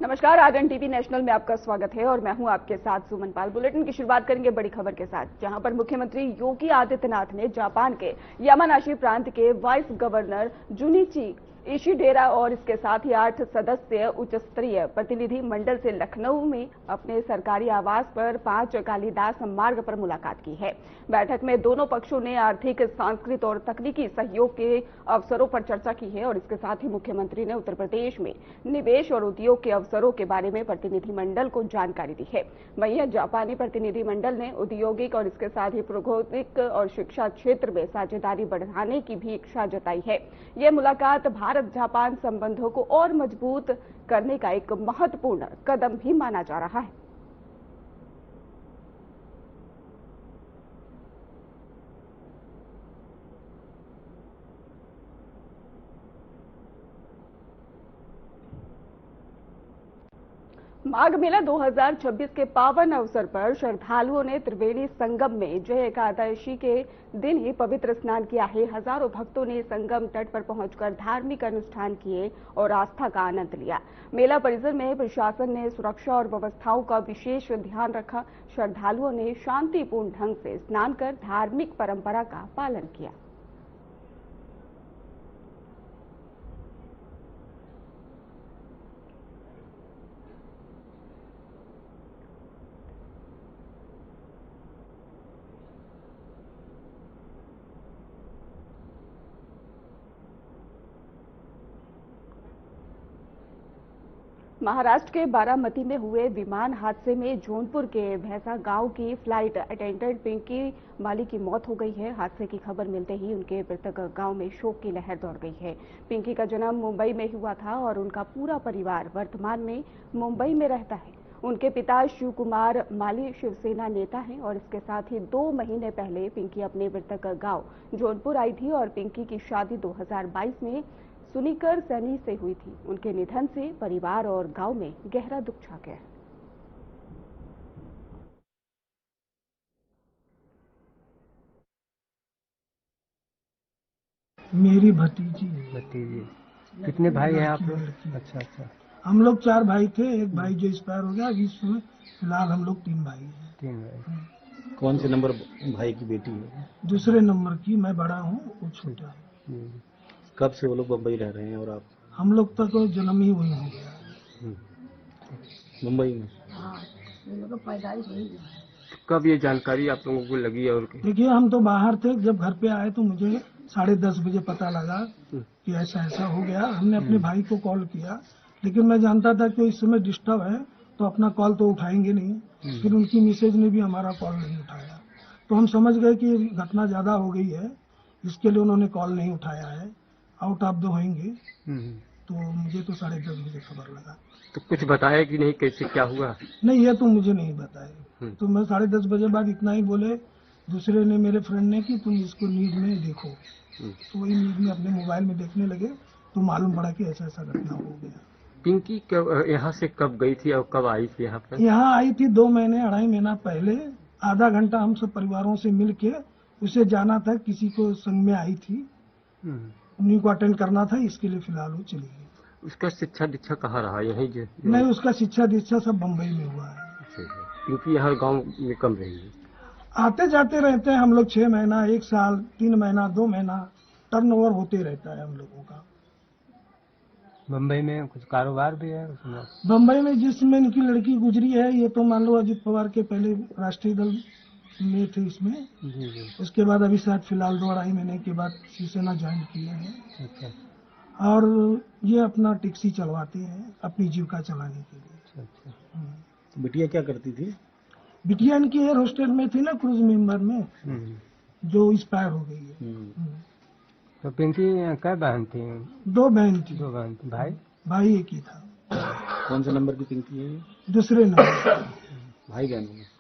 नमस्कार, आगन TV national में आपका स्वागत है और मैं हूं आपके साथ सुमन पाल। बुलेटिन की शुरुआत करेंगे बड़ी खबर के साथ, जहां पर मुख्यमंत्री योगी आदित्यनाथ ने जापान के यामानाशी प्रांत के वाइस गवर्नर जुनिची इशिडेरा और इसके साथ ही 8 सदस्य उच्च स्तरीय प्रतिनिधि मंडल से लखनऊ में अपने सरकारी आवास पर 5 कालिदास मार्ग पर मुलाकात की है। बैठक में दोनों पक्षों ने आर्थिक, सांस्कृतिक और तकनीकी सहयोग के अवसरों पर चर्चा की है और इसके साथ ही मुख्यमंत्री ने उत्तर प्रदेश में निवेश और उद्योग के अवसरों के बारे में प्रतिनिधिमंडल को जानकारी दी है। वहीं जापानी प्रतिनिधिमंडल ने औद्योगिक और इसके साथ ही प्रौद्योगिक और शिक्षा क्षेत्र में साझेदारी बढ़ाने की भी इच्छा जताई है। यह मुलाकात भारत जापान संबंधों को और मजबूत करने का एक महत्वपूर्ण कदम भी माना जा रहा है। माघ मेला 2026 के पावन अवसर पर श्रद्धालुओं ने त्रिवेणी संगम में जय एकादशी के दिन ही पवित्र स्नान किया है। हजारों भक्तों ने संगम तट पर पहुंचकर धार्मिक अनुष्ठान किए और आस्था का आनंद लिया। मेला परिसर में प्रशासन ने सुरक्षा और व्यवस्थाओं का विशेष ध्यान रखा। श्रद्धालुओं ने शांतिपूर्ण ढंग से स्नान कर धार्मिक परंपरा का पालन किया। महाराष्ट्र के बारामती में हुए विमान हादसे में जौनपुर के भैंसा गांव की फ्लाइट अटेंडेंट पिंकी माली की मौत हो गई है। हादसे की खबर मिलते ही उनके मृतक गांव में शोक की लहर दौड़ गई है। पिंकी का जन्म मुंबई में हुआ था और उनका पूरा परिवार वर्तमान में मुंबई में रहता है। उनके पिता शिव कुमार माली शिवसेना नेता हैं और इसके साथ ही 2 महीने पहले पिंकी अपने मृतक गांव जौनपुर आई थी और पिंकी की शादी 2022 में सुनीकर सैनी से हुई थी। उनके निधन से परिवार और गांव में गहरा दुख छा गया है। मेरी भतीजी है। भतीजी। कितने भाई हैं आप लोग? अच्छा अच्छा। हम लोग 4 भाई थे, एक भाई जो एक्सपायर हो गया। अभी इसमें फिलहाल हम लोग 3 भाई हैं। 3 भाई। कौन से नंबर भाई की बेटी है? दूसरे नंबर की। मैं बड़ा हूँ, वो छोटा है। कब से वो लोग मुंबई रह रहे हैं और आप? हम लोग तक तो जन्म ही वही हो गया मुंबई में। हाँ, ये लोग पैदाइश वही है। कब ये जानकारी आप लोगों को लगी? और देखिए, हम तो बाहर थे, जब घर पे आए तो मुझे 10:30 बजे पता लगा कि ऐसा ऐसा हो गया। हमने अपने भाई को कॉल किया, लेकिन मैं जानता था कि इस समय डिस्टर्ब है तो अपना कॉल तो उठाएंगे नहीं। फिर उनकी मिसेज ने भी हमारा कॉल नहीं उठाया, तो हम समझ गए कि घटना ज्यादा हो गई है, इसके लिए उन्होंने कॉल नहीं उठाया है। आउट ऑफ द होंगे। तो मुझे तो 10:30 बजे खबर लगा। तो कुछ बताया कि नहीं, कैसे क्या हुआ? नहीं, ये तो मुझे नहीं बताया। तो मैं 10:30 बजे बाद इतना ही बोले, दूसरे ने, मेरे फ्रेंड ने, कि तुम इसको न्यूज में देखो। तो वही न्यूज में अपने मोबाइल में देखने लगे तो मालूम पड़ा कि ऐसा ऐसा घटना हो गया। पिंकी यहाँ से कब गई थी और कब आई थी यहाँ पर? यहाँ आई थी 2 महीने 2.5 महीना पहले। आधा घंटा हम सब परिवारों से मिल के उसे जाना था, किसी को संग में आई थी, उन्हीं को अटेंड करना था, इसके लिए फिलहाल वो चली गई। उसका शिक्षा दीक्षा कहाँ रहा? यही जो नहीं, उसका शिक्षा दीक्षा सब बम्बई में हुआ है। पिंकी यहाँ गाँव में कम रही है? आते जाते रहते हैं हम लोग। 6 महीना, 1 साल, 3 महीना, 2 महीना टर्नओवर होते रहता है हम लोगों का। मुंबई में कुछ कारोबार भी है उसमें? बम्बई में जिसमें इनकी लड़की गुजरी है, ये तो मान लो अजित पवार के पहले राष्ट्रीय दल में थे इसमें। जी। उसके बाद अभी शायद फिलहाल 2-2.5 महीने के बाद शिवसेना ज्वाइन किए हैं। अच्छा। और ये अपना टैक्सी चलवाते हैं अपनी जीविका चलाने के लिए। अच्छा। तो बिटिया क्या करती थी? बिटिया इनकी एयर होस्टेल में थी ना, क्रूज मेंबर में, जो एक्सपायर हो गई है। तो पिंकी क्या बहन थी? 2 बहन थी। 2 बहन थी। भाई एक ही था। कौन से नंबर की पिंकी है ये? दूसरे नंबर। भाई बहनों में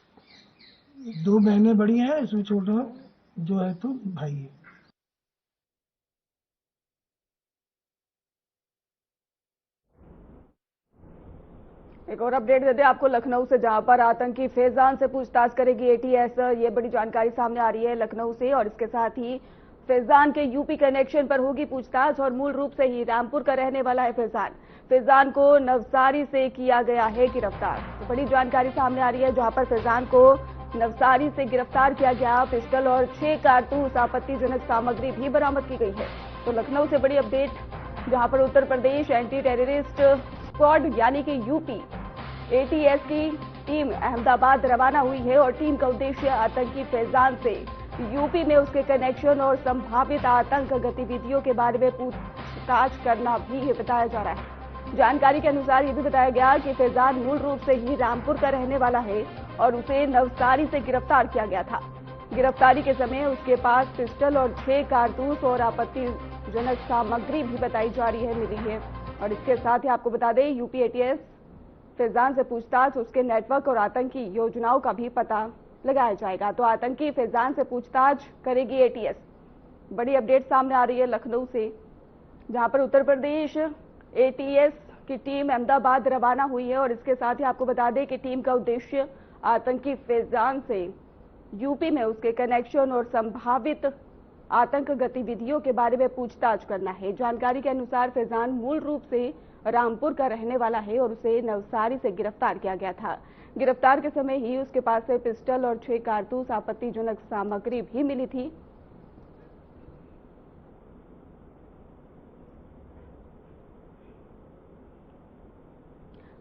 2 बहनें बड़ी हैं, इसमें छोटा जो है तो भाई है। एक और अपडेट देते हैं आपको लखनऊ से, जहां पर आतंकी फैजान से पूछताछ करेगी एटीएस। ये बड़ी जानकारी सामने आ रही है लखनऊ से और इसके साथ ही फैजान के यूपी कनेक्शन पर होगी पूछताछ और मूल रूप से ही रामपुर का रहने वाला है फैजान। फैजान को नवसारी से किया गया है गिरफ्तार। तो बड़ी जानकारी सामने आ रही है, जहां पर फैजान को नवसारी से गिरफ्तार किया गया। पिस्टल और 6 कारतूस आपत्तिजनक सामग्री भी बरामद की गई है। तो लखनऊ से बड़ी अपडेट, जहां पर Uttar Pradesh anti terrorist squad यानी कि यूपी एटीएस की टीम अहमदाबाद रवाना हुई है और टीम का उद्देश्य आतंकी फैजान से यूपी में उसके कनेक्शन और संभावित आतंक गतिविधियों के बारे में पूछताछ करना भी बताया जा रहा है। जानकारी के अनुसार ये भी बताया गया कि फैजान मूल रूप से ही रामपुर का रहने वाला है और उसे नवसारी से गिरफ्तार किया गया था। गिरफ्तारी के समय उसके पास पिस्टल और 6 कारतूस और आपत्तिजनक सामग्री भी बताई जा रही है मिली है। और इसके साथ ही आपको बता दें, यूपी एटीएस फैजान से पूछताछ, उसके नेटवर्क और आतंकी योजनाओं का भी पता लगाया जाएगा। तो आतंकी फैजान से पूछताछ करेगी एटीएस। बड़ी अपडेट सामने आ रही है लखनऊ से, जहां पर उत्तर प्रदेश एटीएस की टीम अहमदाबाद रवाना हुई है और इसके साथ ही आपको बता दें कि टीम का उद्देश्य आतंकी फैजान से यूपी में उसके कनेक्शन और संभावित आतंक गतिविधियों के बारे में पूछताछ करना है। जानकारी के अनुसार फैजान मूल रूप से रामपुर का रहने वाला है और उसे नवसारी से गिरफ्तार किया गया था। गिरफ्तार के समय ही उसके पास से पिस्टल और 6 कारतूस आपत्तिजनक सामग्री भी मिली थी।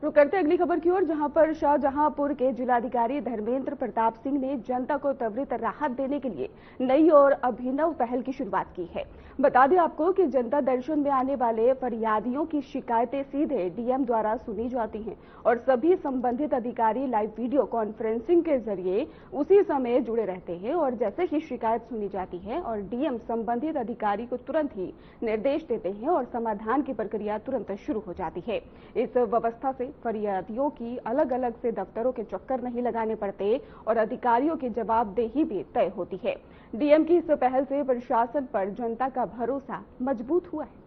रुक करते अगली खबर की ओर, जहां पर शाहजहांपुर के जिलाधिकारी धर्मेंद्र प्रताप सिंह ने जनता को त्वरित राहत देने के लिए नई और अभिनव पहल की शुरुआत की है। बता दें आपको कि जनता दर्शन में आने वाले फरियादियों की शिकायतें सीधे डीएम द्वारा सुनी जाती हैं और सभी संबंधित अधिकारी लाइव वीडियो कॉन्फ्रेंसिंग के जरिए उसी समय जुड़े रहते हैं और जैसे ही शिकायत सुनी जाती है और डीएम संबंधित अधिकारी को तुरंत ही निर्देश देते हैं और समाधान की प्रक्रिया तुरंत शुरू हो जाती है। इस व्यवस्था से फरियादियों की अलग अलग से दफ्तरों के चक्कर नहीं लगाने पड़ते और अधिकारियों की जवाबदेही भी तय होती है। डीएम की इस पहल से प्रशासन पर जनता का भरोसा मजबूत हुआ है।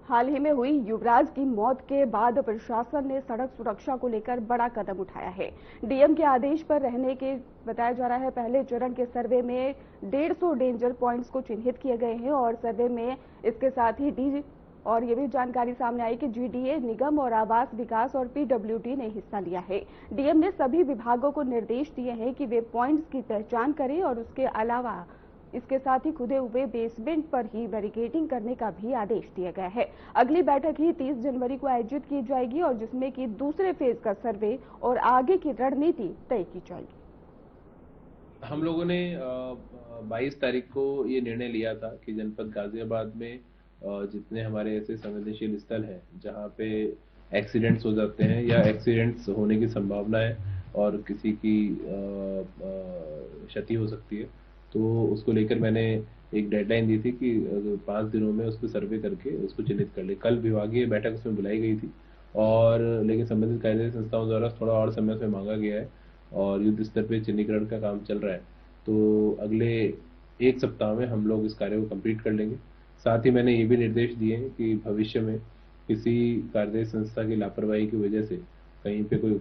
हाल ही में हुई युवराज की मौत के बाद प्रशासन ने सड़क सुरक्षा को लेकर बड़ा कदम उठाया है। डीएम के आदेश पर रहने के बताया जा रहा है। पहले चरण के सर्वे में 150 डेंजर पॉइंट्स को चिन्हित किए गए हैं और सर्वे में इसके साथ ही और ये भी जानकारी सामने आई कि जीडीए, निगम और आवास विकास और पीडब्ल्यूडी ने हिस्सा लिया है। डीएम ने सभी विभागों को निर्देश दिए हैं कि वे पॉइंट्स की पहचान करें और उसके अलावा इसके साथ ही खुदे हुए बेसमेंट पर ही बैरिकेडिंग करने का भी आदेश दिया गया है। अगली बैठक ही 30 जनवरी को आयोजित की जाएगी और जिसमें कि दूसरे फेज का सर्वे और आगे की रणनीति तय की जाएगी। हम लोगों ने 22 तारीख को ये निर्णय लिया था कि जनपद गाजियाबाद में जितने हमारे ऐसे संवेदनशील स्थल हैं जहाँ पे एक्सीडेंट्स हो जाते हैं या एक्सीडेंट्स होने की संभावना है और किसी की क्षति हो सकती है, तो उसको लेकर मैंने एक डेडलाइन दी थी कि 5 दिनों में उसको सर्वे करके उसको चिन्हित कर ले। कल विभागीय बैठक उसमें बुलाई गई थी और लेकिन संबंधित कार्यदायी संस्थाओं द्वारा थोड़ा और समय उसमें मांगा गया है और युद्ध स्तर पे चिन्हीकरण का काम चल रहा है। तो अगले 1 सप्ताह में हम लोग इस कार्य को कंप्लीट कर लेंगे। साथ ही मैंने ये भी निर्देश दिए हैं कि भविष्य में किसी कार्यदायी संस्था की लापरवाही की वजह से कहीं पे कोई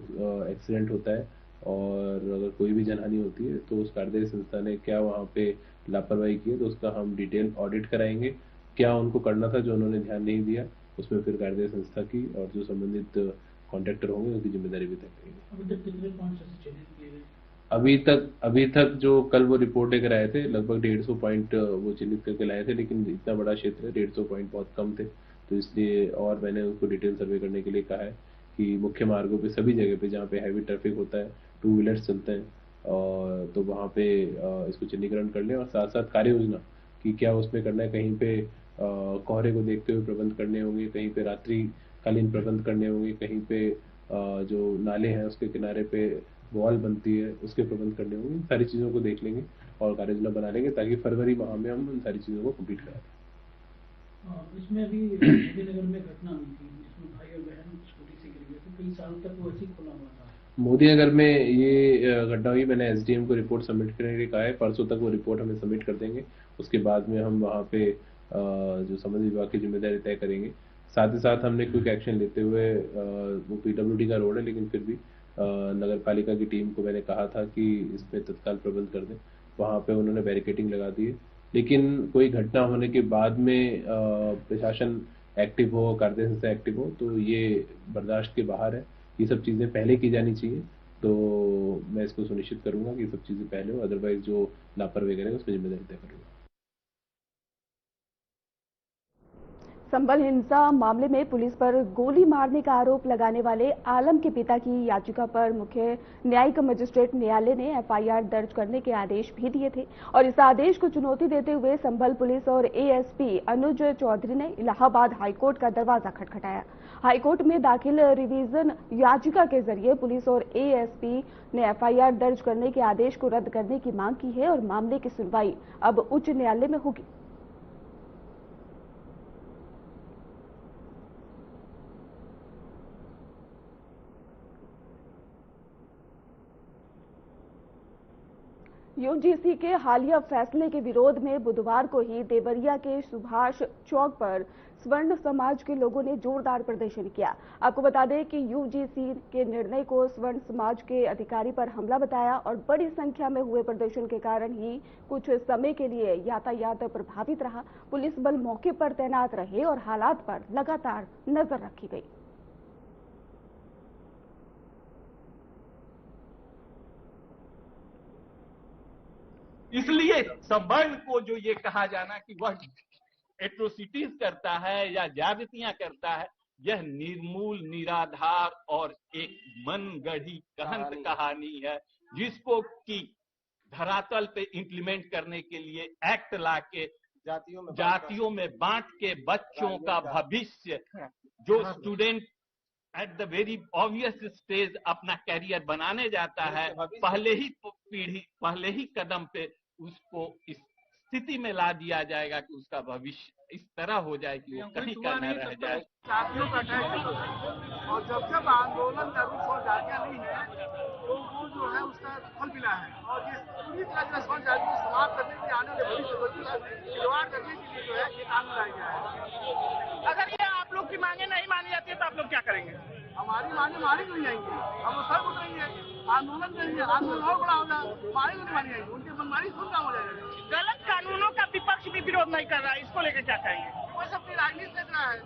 एक्सीडेंट होता है और अगर कोई भी जनहानि होती है तो उस कार्यदायी संस्था ने क्या वहाँ पे लापरवाही की है तो उसका हम डिटेल ऑडिट कराएंगे। क्या उनको करना था जो उन्होंने ध्यान नहीं दिया, उसमें फिर कार्यदायी संस्था की और जो संबंधित कॉन्ट्रैक्टर होंगे उनकी जिम्मेदारी भी तय करेंगे। अभी तक जो कल वो रिपोर्ट लेकर आए थे लगभग 150 पॉइंट वो चिन्हित करके लाए थे, लेकिन इतना बड़ा क्षेत्र है 150 पॉइंट बहुत कम थे, तो इसलिए और मैंने उनको डिटेल सर्वे करने के लिए कहा है कि मुख्य मार्गों पे सभी जगह पे जहाँ पे हैवी ट्रैफिक होता है, 2 व्हीलर्स चलते हैं और तो वहाँ पे इसको चिन्हीकरण कर लें और साथ साथ कार्य योजना कि क्या उसमें करना है। कहीं पे कोहरे को देखते हुए प्रबंध करने होंगे, कहीं पे रात्रिकालीन प्रबंध करने होंगे, कहीं पे जो नाले हैं उसके किनारे पे वॉल बनती है उसके प्रबंध करने होंगे। सारी चीज़ों को देख लेंगे और कार्य योजना बना लेंगे ताकि फरवरी माह में हम उन सारी चीज़ों को कंप्लीट करा दें। इसमें अभी नगर में घटना हुई थी जिसमें भाई और बहन स्कूटी से गिर गए थे, कई साल तक वो ऐसे ही खुला हुआ था। मोदी नगर में ये घटना हुई। मैंने एसडीएम को रिपोर्ट सबमिट करने के लिए कहा है, परसों तक वो रिपोर्ट हमें सबमिट कर देंगे। उसके बाद में हम वहाँ पे जो संबंधित विभाग की जिम्मेदारी तय करेंगे। साथ ही साथ हमने क्विक एक्शन लेते हुए वो पीडब्ल्यूडी का रोड है, लेकिन फिर भी नगर पालिका की टीम को मैंने कहा था कि इस पे तत्काल प्रबंध कर दें। वहाँ पे उन्होंने बैरिकेडिंग लगा दी है, लेकिन कोई घटना होने के बाद में प्रशासन एक्टिव हो, कार्य संस्था एक्टिव हो, तो ये बर्दाश्त के बाहर है। ये सब चीज़ें पहले की जानी चाहिए, तो मैं इसको सुनिश्चित करूंगा कि ये सब चीज़ें पहले हो, अदरवाइज जो लापरवाही करेगा उस पर जिम्मेदारी तय करूंगा। संभल हिंसा मामले में पुलिस पर गोली मारने का आरोप लगाने वाले आलम के पिता की याचिका पर मुख्य न्यायिक मजिस्ट्रेट न्यायालय ने एफआईआर दर्ज करने के आदेश भी दिए थे और इस आदेश को चुनौती देते हुए संभल पुलिस और एएसपी अनुज चौधरी ने इलाहाबाद हाईकोर्ट का दरवाजा खटखटाया। हाईकोर्ट में दाखिल रिवीजन याचिका के जरिए पुलिस और एएसपी ने एफआईआर दर्ज करने के आदेश को रद्द करने की मांग की है और मामले की सुनवाई अब उच्च न्यायालय में होगी। यूजीसी के हालिया फैसले के विरोध में बुधवार को ही देवरिया के सुभाष चौक पर स्वर्ण समाज के लोगों ने जोरदार प्रदर्शन किया। आपको बता दें कि यूजीसी के निर्णय को स्वर्ण समाज के अधिकारी पर हमला बताया और बड़ी संख्या में हुए प्रदर्शन के कारण ही कुछ समय के लिए यातायात प्रभावित रहा। पुलिस बल मौके पर तैनात रहे और हालात पर लगातार नजर रखी गई। इसलिए संबंध को जो ये कहा जाना कि वह एट्रोसिटीज करता है या ज्यादतियां करता है, यह निर्मूल, निराधार और एक मनगढ़ी कहंत कहानी है, जिसको कि धरातल पे इंप्लीमेंट करने के लिए एक्ट लाके जातियों में बांट के बच्चों का भविष्य, जो student at the very obvious stage अपना कैरियर बनाने जाता है, पहले ही कदम पे उसको इस स्थिति में ला दिया जाएगा कि उसका भविष्य इस तरह हो जाए कि वो कहीं का न रह जाए। जातियों का अटैक और जब आंदोलन का रूप और जातियां नहीं है तो वो जो है उसका फल मिला है और ये पूरी तरह से जाति को समाप्त करने के लिए आने वाले भविष्य को खिलवाड़ करने के लिए जो है ये कानून लाया गया है। अगर ये आप लोग की मांगे नहीं मानी जाती है तो आप लोग क्या करेंगे? हमारी मांगे मानी नहीं जाएंगी, हम सब उतरेंगे, आंदोलन करेंगे, आंदोलन और बड़ा होगा, मांगे नहीं मानी जाएंगी, उनकी मनमानी सुन काम हो जाएगा। गलत कानूनों का विपक्ष भी विरोध नहीं कर रहा है, इसको लेकर क्या कहेंगे? वो सब अपनी राजनीति देख रहा है।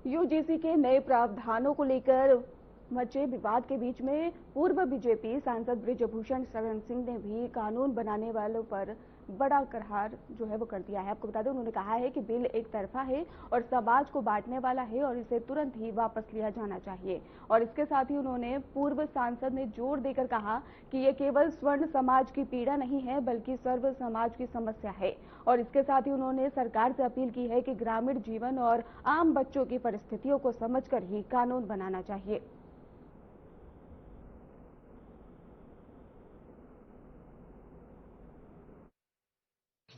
यूजीसी के नए प्रावधानों को लेकर मचे विवाद के बीच में पूर्व बीजेपी सांसद बृजभूषण शरण सिंह ने भी कानून बनाने वालों पर बड़ा प्रहार जो है वो कर दिया है। आपको बता दें, उन्होंने कहा है कि बिल एक तरफा है और समाज को बांटने वाला है और इसे तुरंत ही वापस लिया जाना चाहिए। और इसके साथ ही उन्होंने पूर्व सांसद ने जोर देकर कहा कि ये केवल स्वर्ण समाज की पीड़ा नहीं है बल्कि सर्व समाज की समस्या है। और इसके साथ ही उन्होंने सरकार से अपील की है कि ग्रामीण जीवन और आम बच्चों की परिस्थितियों को समझकर ही कानून बनाना चाहिए।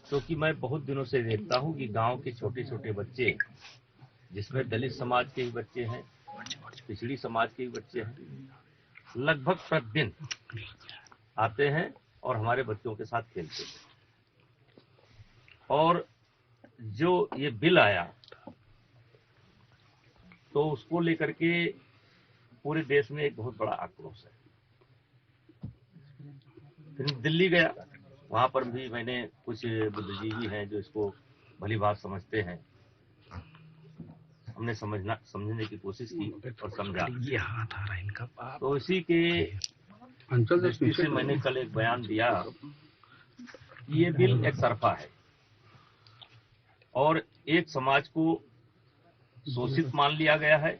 क्योंकि मैं बहुत दिनों से देखता हूं कि गांव के छोटे छोटे बच्चे, जिसमें दलित समाज के भी बच्चे हैं, पिछड़ी समाज के भी बच्चे हैं, लगभग प्रतिदिन आते हैं और हमारे बच्चों के साथ खेलते हैं। और जो ये बिल आया तो उसको लेकर के पूरे देश में एक बहुत बड़ा आक्रोश है। फिर दिल्ली गया, वहां पर भी मैंने कुछ बुद्धिजीवी हैं जो इसको भली बात समझते हैं, हमने समझने की कोशिश की और समझा। तो इसी के दृष्टि से मैंने कल एक बयान दिया कि ये बिल एक तरफा है और एक समाज को शोषित मान लिया गया है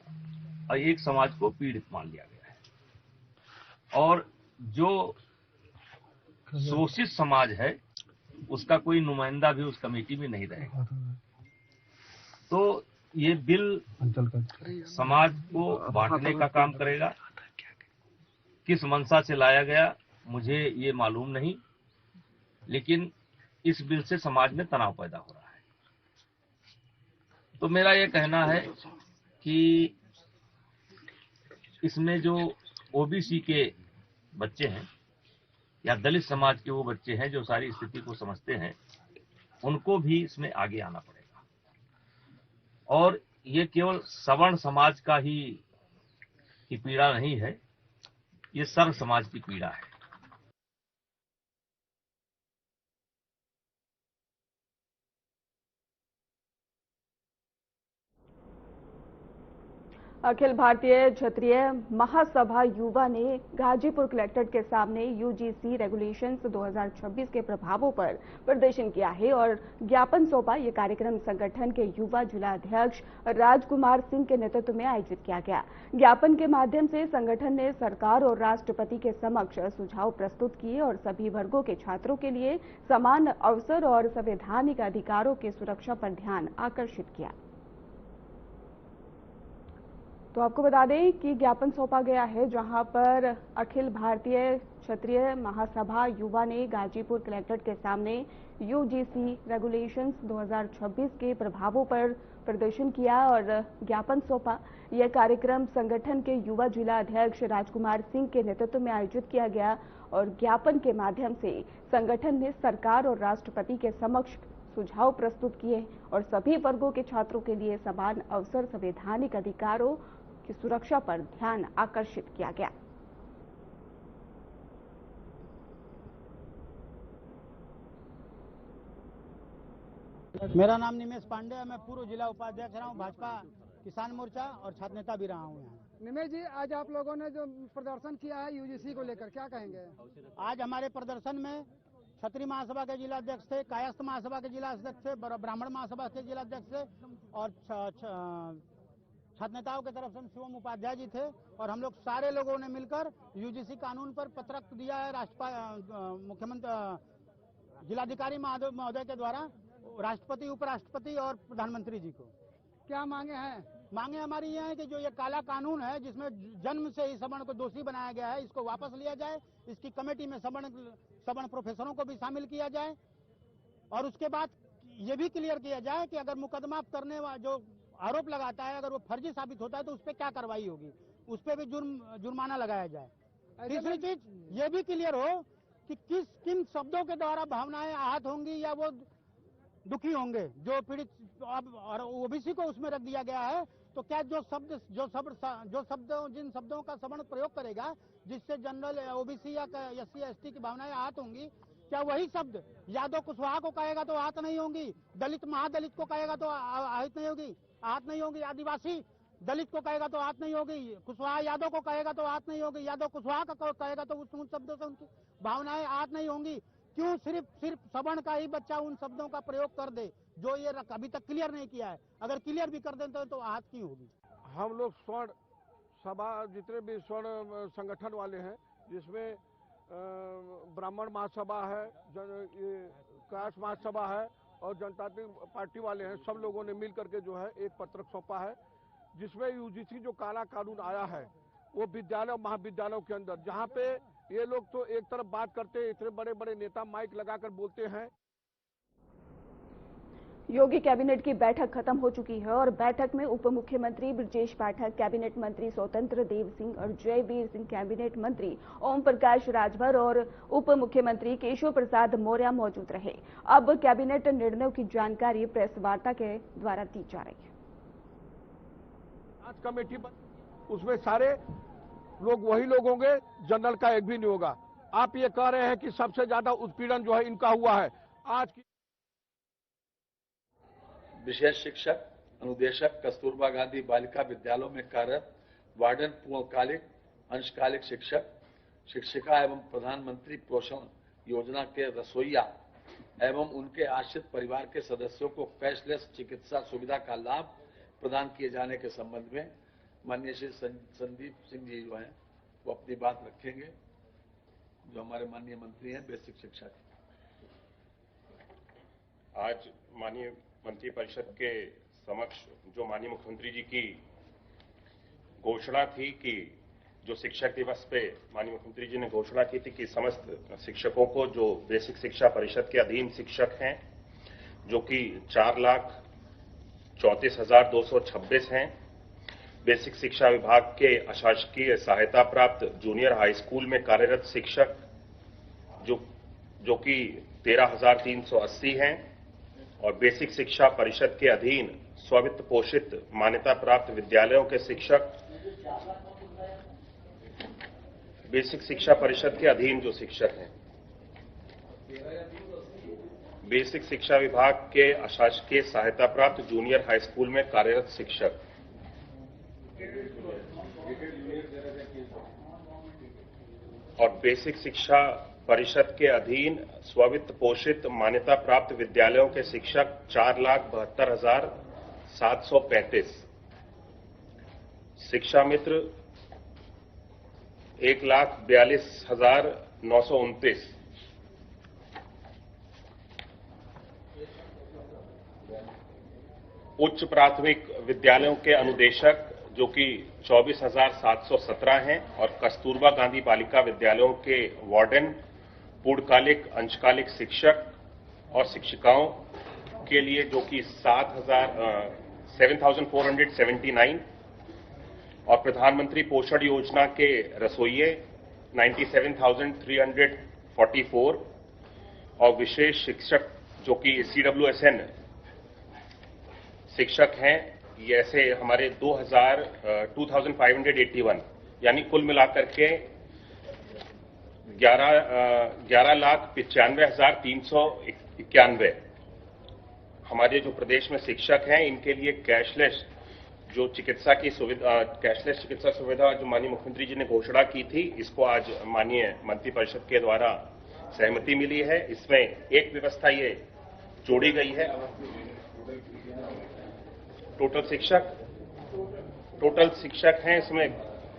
और एक समाज को पीड़ित मान लिया गया है। और जो शोषित समाज है उसका कोई नुमाइंदा भी उस कमेटी में नहीं रहेगा। तो ये बिल समाज को बांटने का काम करेगा। किस मंशा से लाया गया मुझे ये मालूम नहीं, लेकिन इस बिल से समाज में तनाव पैदा हो रहा है। तो मेरा ये कहना है कि इसमें जो ओबीसी के बच्चे हैं या दलित समाज के वो बच्चे हैं जो सारी स्थिति को समझते हैं, उनको भी इसमें आगे आना पड़ेगा। और ये केवल सवर्ण समाज का ही की पीड़ा नहीं है, ये सर्व समाज की पीड़ा है। अखिल भारतीय क्षत्रिय महासभा युवा ने गाजीपुर कलेक्ट्रेट के सामने यूजीसी रेगुलेशंस 2026 के प्रभावों पर प्रदर्शन किया है और ज्ञापन सौंपा। ये कार्यक्रम संगठन के युवा जिला अध्यक्ष राजकुमार सिंह के नेतृत्व में आयोजित किया गया। ज्ञापन के माध्यम से संगठन ने सरकार और राष्ट्रपति के समक्ष सुझाव प्रस्तुत किए और सभी वर्गों के छात्रों के लिए समान अवसर और संवैधानिक अधिकारों की सुरक्षा पर ध्यान आकर्षित किया। तो आपको बता दें कि ज्ञापन सौंपा गया है, जहां पर अखिल भारतीय क्षत्रिय महासभा युवा ने गाजीपुर कलेक्ट्रेट के सामने यूजीसी रेगुलेशंस 2026 के प्रभावों पर प्रदर्शन किया और ज्ञापन सौंपा। यह कार्यक्रम संगठन के युवा जिला अध्यक्ष राजकुमार सिंह के नेतृत्व में आयोजित किया गया और ज्ञापन के माध्यम से संगठन ने सरकार और राष्ट्रपति के समक्ष सुझाव प्रस्तुत किए और सभी वर्गों के छात्रों के लिए समान अवसर, संवैधानिक अधिकारों की सुरक्षा पर ध्यान आकर्षित किया गया। मेरा नाम निमेश पांडे है। मैं पूर्व जिला उपाध्यक्ष रहा हूँ भाजपा किसान मोर्चा और छात्र नेता भी रहा हूँ यहाँ। निमेश जी, आज आप लोगों ने जो प्रदर्शन किया है यूजीसी को लेकर, क्या कहेंगे? आज हमारे प्रदर्शन में क्षत्रिय महासभा के जिला अध्यक्ष थे, कायस्थ महासभा के जिला अध्यक्ष थे, ब्राह्मण महासभा के जिला अध्यक्ष थे और छात्र नेताओं की तरफ से शिवम उपाध्याय जी थे और हम लोग सारे लोगों ने मिलकर यूजीसी कानून पर पत्रक दिया है मुख्यमंत्री जिलाधिकारी महोदय के द्वारा राष्ट्रपति, उपराष्ट्रपति और प्रधानमंत्री जी को। क्या मांगे हैं? मांगे हमारी यह है कि जो ये काला कानून है जिसमें जन्म से ही सवर्ण को दोषी बनाया गया है, इसको वापस लिया जाए। इसकी कमेटी में सवर्ण प्रोफेसरों को भी शामिल किया जाए और उसके बाद ये भी क्लियर किया जाए कि अगर मुकदमा करने वाला जो आरोप लगाता है, अगर वो फर्जी साबित होता है तो उस पर क्या कार्रवाई होगी, उस पर भी जुर्माना लगाया जाए। तीसरी चीज ये भी क्लियर हो कि किन शब्दों के द्वारा भावनाएं आहत होंगी या वो दुखी होंगे जो पीड़ित, और ओबीसी को उसमें रख दिया गया है। तो क्या जिन शब्दों का सवर्ण प्रयोग करेगा जिससे जनरल ओबीसी या एससी एसटी की भावनाएं आहत होंगी, क्या वही शब्द यादव कुशवाहा को कहेगा तो आहत नहीं होंगी, दलित महादलित को कहेगा तो आहत नहीं होगी, आदिवासी दलित को कहेगा तो आहत नहीं होगी, कुशवाहा यादव को कहेगा तो आहत नहीं होगी, यादव कुशवाहा का कहेगा तो उन शब्दों से उनकी भावनाएं आहत नहीं होंगी। क्यों सिर्फ सवर्ण का ही बच्चा उन शब्दों का प्रयोग कर दे जो ये अभी तक क्लियर नहीं किया है? अगर क्लियर भी कर देते तो आहत क्यों होगी? हम लोग स्वर्ण सभा, जितने भी स्वर्ण संगठन वाले हैं, जिसमें ब्राह्मण महासभा है, कायस्थ महासभा है और जनतांत्रिक पार्टी वाले हैं, सब लोगों ने मिल करके जो है एक पत्रक सौंपा है जिसमें यूजीसी जो काला कानून आया है वो विद्यालय और महाविद्यालयों के अंदर, जहां पे ये लोग तो एक तरफ बात करते हैं, इतने बड़े बड़े नेता माइक लगाकर बोलते हैं। योगी कैबिनेट की बैठक खत्म हो चुकी है और बैठक में उप मुख्यमंत्री ब्रजेश पाठक, कैबिनेट मंत्री स्वतंत्र देव सिंह और जयवीर सिंह, कैबिनेट मंत्री ओम प्रकाश राजभर और उप मुख्यमंत्री केशव प्रसाद मौर्य मौजूद रहे। अब कैबिनेट निर्णयों की जानकारी प्रेस वार्ता के द्वारा दी जा रही है। आज कमेटी उसमें सारे लोग वही लोग होंगे, जनरल का एक भी नहीं होगा। आप ये कह रहे हैं कि सबसे ज्यादा उत्पीड़न जो है इनका हुआ है। आज की विशेष शिक्षक, अनुदेशक, कस्तूरबा गांधी बालिका विद्यालयों में कार्यरत वार्डन, पूर्णकालिक, अंशकालिक शिक्षक, शिक्षिका एवं प्रधानमंत्री पोषण योजना के रसोइया एवं उनके आश्रित परिवार के सदस्यों को कैशलेस चिकित्सा सुविधा का लाभ प्रदान किए जाने के संबंध में माननीय श्री संदीप सिंह जी जो हैं वो अपनी बात रखेंगे, जो हमारे माननीय मंत्री हैं बेसिक शिक्षा के। आज माननीय मंत्री परिषद के समक्ष जो माननीय मुख्यमंत्री जी की घोषणा थी कि जो शिक्षक दिवस पे माननीय मुख्यमंत्री जी ने घोषणा की थी कि समस्त शिक्षकों को जो बेसिक शिक्षा परिषद के अधीन शिक्षक हैं, जो कि 34,226 हैं। बेसिक शिक्षा विभाग के अशासकीय सहायता प्राप्त जूनियर हाई स्कूल में कार्यरत शिक्षक जो कि 13,380 हैं और बेसिक शिक्षा परिषद के अधीन स्ववित्त पोषित मान्यता प्राप्त विद्यालयों के शिक्षक, बेसिक शिक्षा परिषद के अधीन जो शिक्षक हैं, बेसिक शिक्षा विभाग के अशासकीय सहायता प्राप्त जूनियर हाई स्कूल में कार्यरत शिक्षक, और बेसिक शिक्षा परिषद के अधीन स्ववित्त पोषित मान्यता प्राप्त विद्यालयों के शिक्षक 4,72,735, शिक्षा मित्र 1,42,929, उच्च प्राथमिक विद्यालयों के अनुदेशक जो कि 24,717 हैं और कस्तूरबा गांधी बालिका विद्यालयों के वार्डन, पूर्णकालिक अंशकालिक शिक्षक और शिक्षिकाओं के लिए जो कि 7,479 और प्रधानमंत्री पोषण योजना के रसोइये 97,344 और विशेष शिक्षक जो कि CWSN शिक्षक हैं, ये ऐसे हमारे 2,581 यानी कुल मिलाकर के 11,95,391 हमारे जो प्रदेश में शिक्षक हैं, इनके लिए कैशलेस जो चिकित्सा की सुविधा, कैशलेस चिकित्सा सुविधा जो माननीय मुख्यमंत्री जी ने घोषणा की थी, इसको आज माननीय मंत्रिपरिषद के द्वारा सहमति मिली है। इसमें एक व्यवस्था ये जोड़ी गई है। टोटल शिक्षक हैं इसमें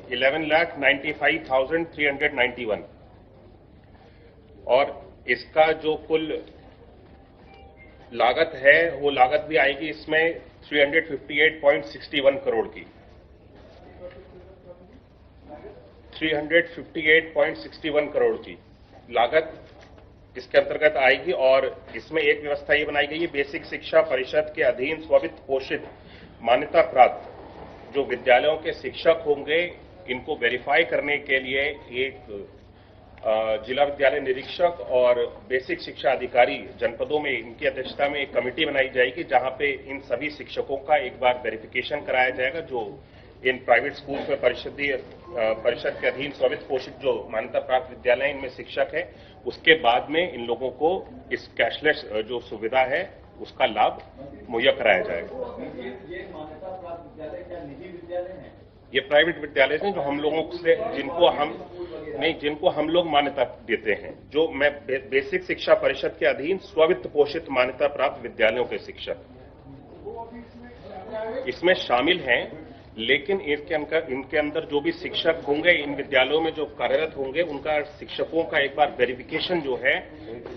11,95,391 और इसका जो कुल लागत है वो लागत भी आएगी इसमें 358.61 करोड़ की, 358.61 करोड़ की लागत इसके अंतर्गत आएगी। और इसमें एक व्यवस्था ये बनाई गई है, बेसिक शिक्षा परिषद के अधीन स्ववित्त पोषित मान्यता प्राप्त जो विद्यालयों के शिक्षक होंगे, इनको वेरीफाई करने के लिए एक जिला विद्यालय निरीक्षक और बेसिक शिक्षा अधिकारी जनपदों में इनकी अध्यक्षता में एक कमेटी बनाई जाएगी, जहां पे इन सभी शिक्षकों का एक बार वेरिफिकेशन कराया जाएगा। जो इन प्राइवेट स्कूल्स में परिषद के अधीन स्ववित्त पोषित जो मान्यता प्राप्त विद्यालय इनमें शिक्षक है, उसके बाद में इन लोगों को इस कैशलेस जो सुविधा है उसका लाभ मुहैया कराया जाएगा। ये प्राइवेट विद्यालय हैं जो हम लोगों से जिनको हम लोग मान्यता देते हैं, जो मैं बेसिक शिक्षा परिषद के अधीन स्ववित्त पोषित मान्यता प्राप्त विद्यालयों के शिक्षक इसमें शामिल हैं। लेकिन इनके अंदर जो भी शिक्षक होंगे, इन विद्यालयों में जो कार्यरत होंगे, उनका शिक्षकों का एक बार वेरिफिकेशन जो है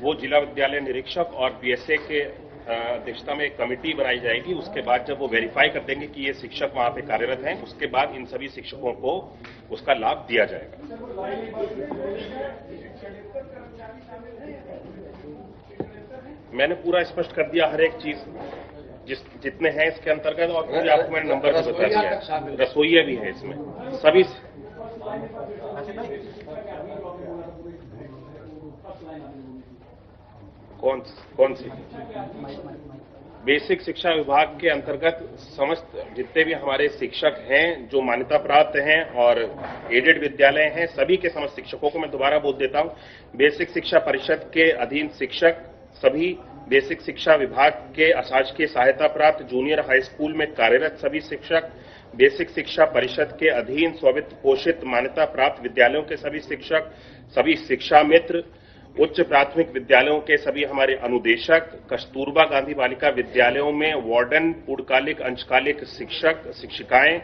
वो जिला विद्यालय निरीक्षक और BSA के अध्यक्षता में एक कमेटी बनाई जाएगी। उसके बाद जब वो वेरीफाई कर देंगे कि ये शिक्षक वहां पे कार्यरत हैं, उसके बाद इन सभी शिक्षकों को उसका लाभ दिया जाएगा। मैंने पूरा स्पष्ट कर दिया हर एक चीज जितने हैं इसके अंतर्गत, और पूरे आपको मैंने नंबर भी बता दिया है। रसोइया भी है इसमें सभी। कौन सी बेसिक शिक्षा विभाग के अंतर्गत समस्त जितने भी हमारे शिक्षक हैं जो मान्यता प्राप्त हैं और एडेड विद्यालय हैं, सभी के समस्त शिक्षकों को मैं दोबारा बोल देता हूं। बेसिक शिक्षा परिषद के अधीन शिक्षक सभी, बेसिक शिक्षा विभाग के अशासकीय सहायता प्राप्त जूनियर हाई स्कूल में कार्यरत सभी शिक्षक, बेसिक शिक्षा परिषद के अधीन स्ववित्त पोषित मान्यता प्राप्त विद्यालयों के सभी शिक्षक, सभी शिक्षा मित्र, उच्च प्राथमिक विद्यालयों के सभी हमारे अनुदेशक, कस्तूरबा गांधी बालिका विद्यालयों में वार्डन, पूर्णकालिक अंशकालिक शिक्षक शिक्षिकाएं,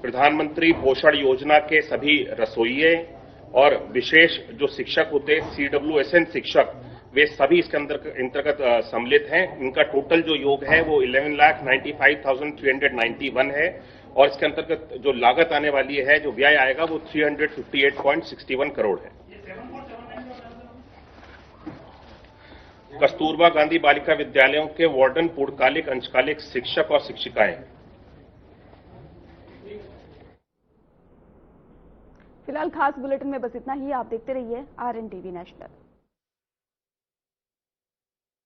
प्रधानमंत्री पोषण योजना के सभी रसोइये और विशेष जो शिक्षक होते हैं CWSN शिक्षक, वे सभी इसके अंतर्गत सम्मिलित हैं। इनका टोटल जो योग है वो 11,95,391 है और इसके अंतर्गत जो लागत आने वाली है, जो व्यय आएगा वो 358.61 करोड़ है। कस्तूरबा गांधी बालिका विद्यालयों के वार्डन, पूर्णकालिक, अंशकालिक शिक्षक और शिक्षिकाएं। फिलहाल खास बुलेटिन में बस इतना ही। आप देखते रहिए RNTV नेशनल।